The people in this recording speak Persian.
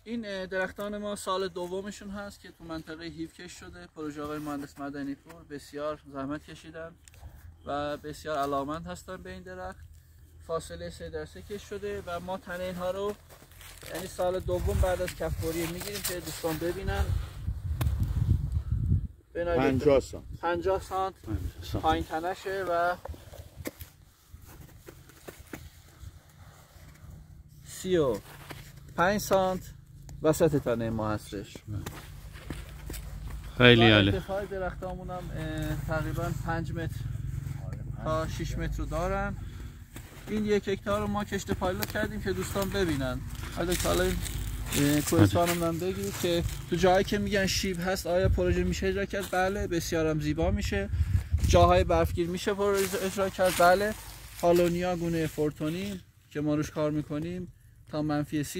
این درختان ما سال دومشون هست که تو منطقه هیوکش شده. پروژه آقای مهندس مدنی پور بسیار زحمت کشیدن و بسیار علاقمند هستن به این درخت. فاصله 3 در 3 کش شده و ما تنه اینها رو یعنی سال دوم بعد از کف‌بری میگیریم که دوستان ببینن. 50 سانت 50 سانت پایین تنشه و 35 سانت وسط تنه ما هستش. خیلی عالی. ارتفاع درختامون هم تقریبا 5 متر تا 6 متر رو دارن. این 1 هکتار رو ما کشت پایلوت کردیم که دوستان ببینن. حالا این کوهستان هم بگید که تو جایی که میگن شیب هست آیا پروژه میشه اجرا کرد؟ بله. بسیارم زیبا میشه. جاهای برفگیر میشه پروژه اجرا کرد؟ بله. هالونیا گونه فورتونی که ما روش کار میکنیم تا -30